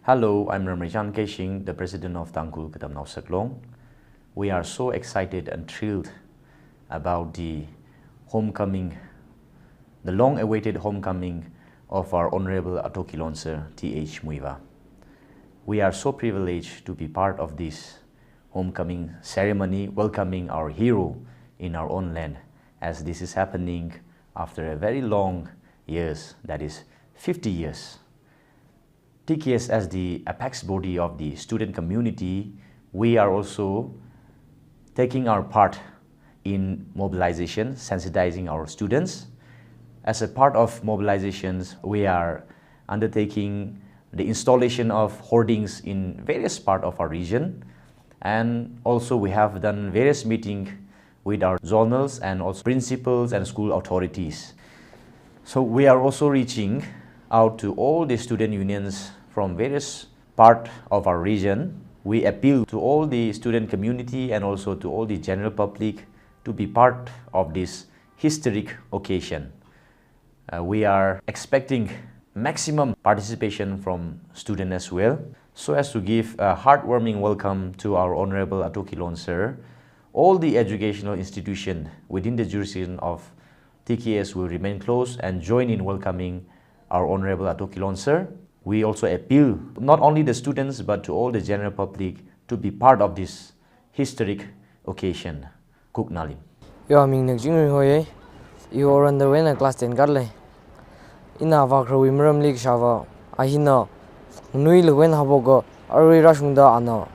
Hello, I'm Ramajan Keshing, the president of Tangkul Ketamnau Seklong. We are so excited and thrilled about the homecoming, the long-awaited homecoming of our Honorable Atokilon Sir T.H. Muivah. We are so privileged to be part of this homecoming ceremony, welcoming our hero in our own land, as this is happening after a very long years, that is 50 years. TKS, as the apex body of the student community, we are also taking our part in mobilization, sensitizing our students. As a part of mobilizations, we are undertaking the installation of hoardings in various parts of our region, and also we have done various meetings with our zonals and also principals and school authorities. So we are also reaching out to all the student unions from various parts of our region. We appeal to all the student community and also to all the general public to be part of this historic occasion. We are expecting maximum participation from students as well, so as to give a heartwarming welcome to our Honorable Atokilon Sir. All the educational institutions within the jurisdiction of TKS will remain close and join in welcoming our Honorable Atokilon Sir. We also appeal not only the students but to all the general public to be part of this historic occasion. Kuk Nalim. Yo ming nak jing hoye. Yo ran the when class 10 kar le. Ina va khro imram lik shawa. Ahina nui le when habogo ari rashunda ana.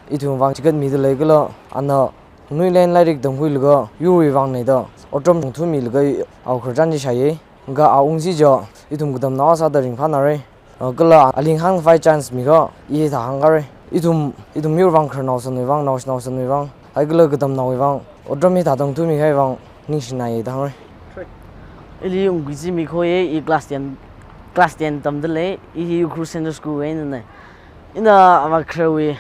Itu wang chikat mi de le gala ana nui len lai dong hui le ga yuri wang nei da. Otrom thu mi le ga au khran ji shaye. Ga aung si jo itum gudam na sa da ring phanare. Gala aling hang five chance mi ga I tha hang gare. Itum mir wang khran na son wang na son wang. Ai gala gudam na wang. Otrom mi tha dong thu mi hai wang ning sinai da hang. Ili yung gizi mi koye I class 10 tamdale I Ukru Central School ne ina amakrewe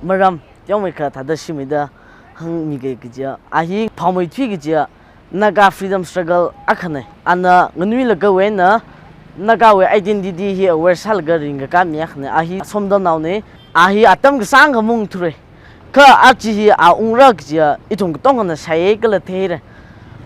maram yong ka thada shimida hang mi ge gija ahi phamoi thui gija naga freedom struggle akhane ana ngunwi laga we na naga we identity hi aware sal ga ring ka mi akhne ahi somda nawne ahi atam ga sang mung thure ka achi hi a ungra gija itung tong na sai ga la theire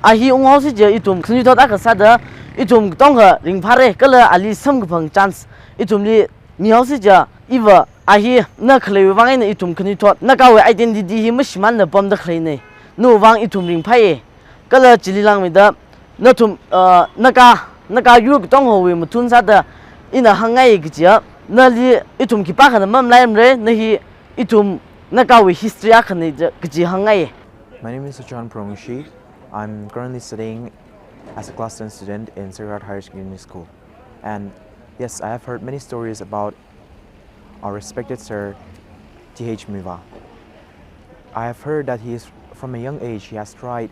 ahi ung house je itum khni thot aka sada itum tong ga ring phare kala ali sam phang chance itum li mi house je iwa ahi na khle wang ina itum khni thot na ka we identity hi mashman na pom da khle ne no wang itum ring phaye kala chili lang mi da na tum na ka yu tong ho we mutun sa da ina hangai gi ja na li itum ki pa khana mam laim re na hi itum na ka we history akhane gi hangai. My name is John Promushi. I'm currently studying as a class 10 student in Sacred Higher Secondary School. And yes, I have heard many stories about our respected Sir T.H. Muivah. I have heard that from a young age, he has tried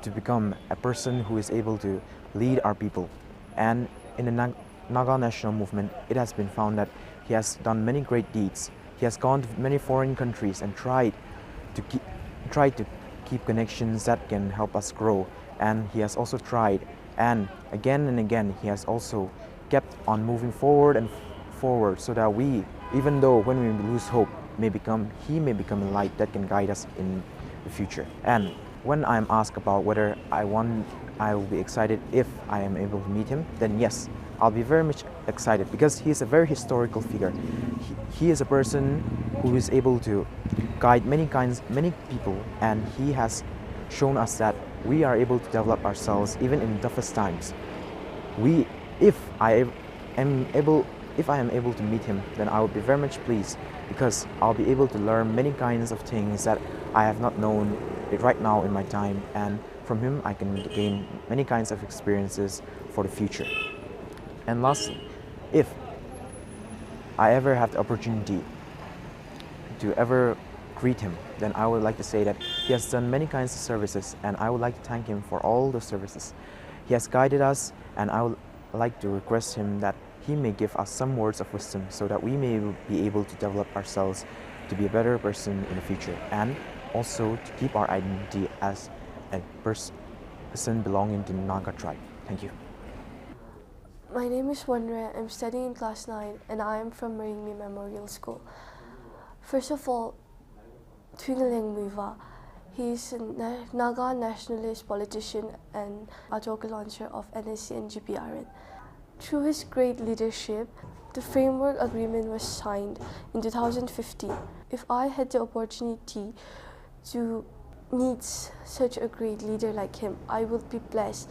to become a person who is able to lead our people. And in the Naga national movement, it has been found that he has done many great deeds. He has gone to many foreign countries and tried to keep connections that can help us grow, and he has also tried, and again he has also kept on moving forward and forward, so that we, even though when we lose hope, he may become a light that can guide us in the future. And when I'm asked about whether I will be excited if I am able to meet him, then yes, I'll be very much excited, because he is a very historical figure. He is a person who is able to guide many people, and he has shown us that we are able to develop ourselves even in toughest times. If I am able to meet him, then I will be very much pleased, because I'll be able to learn many kinds of things that I have not known right now in my time, and from him I can gain many kinds of experiences for the future. And lastly, if I ever have the opportunity to ever greet him, then I would like to say that he has done many kinds of services, and I would like to thank him for all those services. He has guided us, and I would like to request him that he may give us some words of wisdom, so that we may be able to develop ourselves to be a better person in the future, and also to keep our identity as a person belonging to the Naga tribe. Thank you. My name is Wanre. I'm studying in class 9 and I am from Maringme Memorial School. First of all, Muivah. He is a Naga nationalist politician and Atoka launcher of NSC and GPRN. Through his great leadership, the framework agreement was signed in 2015. If I had the opportunity to meet such a great leader like him, I would be blessed.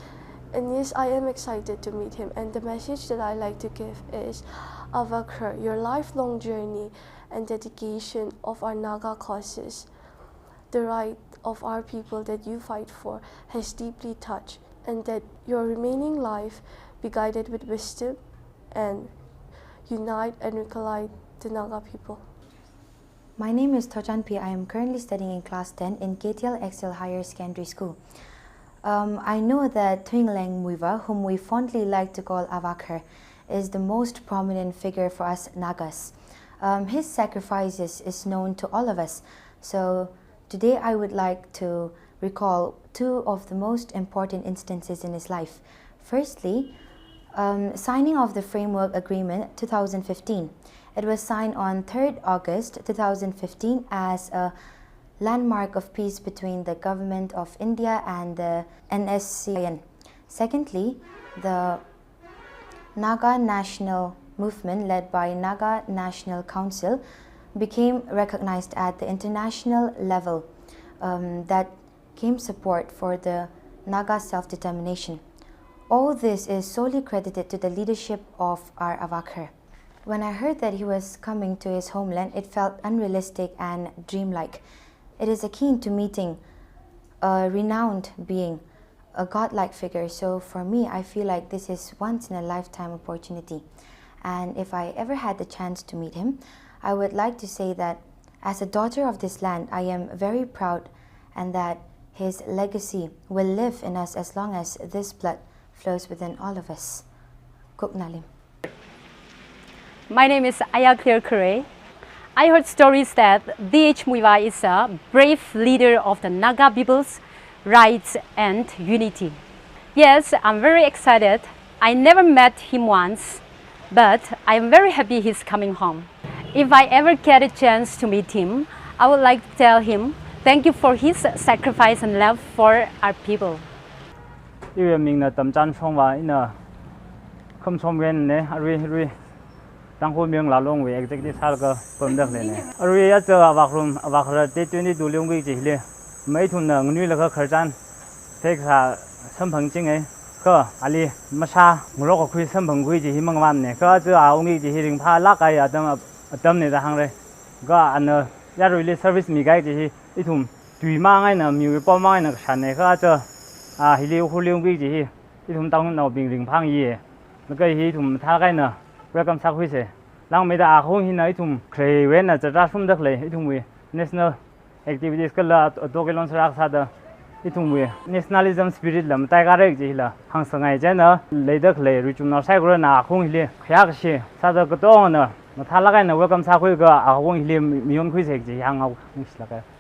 And yes, I am excited to meet him, and the message that I like to give is Avakher, your lifelong journey and dedication of our Naga causes, the right of our people that you fight for has deeply touched, and that your remaining life be guided with wisdom and unite and recollite the Naga people. My name is Tochan P. I am currently studying in class 10 in KTL Excel Higher Secondary School. I know that Thuingleng Muivah, whom we fondly like to call Avakher, is the most prominent figure for us Nagas. His sacrifices is known to all of us. So today I would like to recall two of the most important instances in his life. Firstly, signing of the Framework Agreement 2015. It was signed on 3rd August 2015 as a landmark of peace between the government of India and the NSC. Secondly, the Naga National Movement led by Naga National Council became recognized at the international level that came support for the Naga self-determination. All this is solely credited to the leadership of our Avakher. When I heard that he was coming to his homeland, it felt unrealistic and dreamlike. It is akin to meeting a renowned being, a godlike figure. So for me, I feel like this is once in a lifetime opportunity. And if I ever had the chance to meet him, I would like to say that as a daughter of this land, I am very proud, and that his legacy will live in us as long as this blood flows within all of us. Kuknalim. My name is Ayakir Kure. I heard stories that D.H. Muivah is a brave leader of the Naga people's rights and unity. Yes, I'm very excited. I never met him once, but I'm very happy he's coming home. If I ever get a chance to meet him, I would like to tell him thank you for his sacrifice and love for our people. Tang ho myung la long we executive sal ka pom dak le ne ari ya cha awak ra te 22 lyong wi ji le mai thun na ngni la ka kharjan te kha samphang ching ai ka ali masa ngro ko khui samphang gui ji himang wan ne ka cha a ong ji hiring pha la ka ya tam ne da hang le ga an ya ri service mi gai ji I thum tui ma ngai na mi po ma ngai na san ne ka cha a hi li hu lyong wi ji I thum tang na bing ring phang yi na ka hi thum tha gai na welcome sakhuise lang me da khong hin ai thum khrei wen na cha sum dak le I thum we national activities kala to ke lon sarak sa da I thum we nationalism spirit lam tai ga rek ji la hang sangai ja na le dak le ru chum na sai gro na khong hi le khya ga she sa da ko to na tha la ga na welcome sakhui ga khong hi le mi yom khui se ji hang au la ka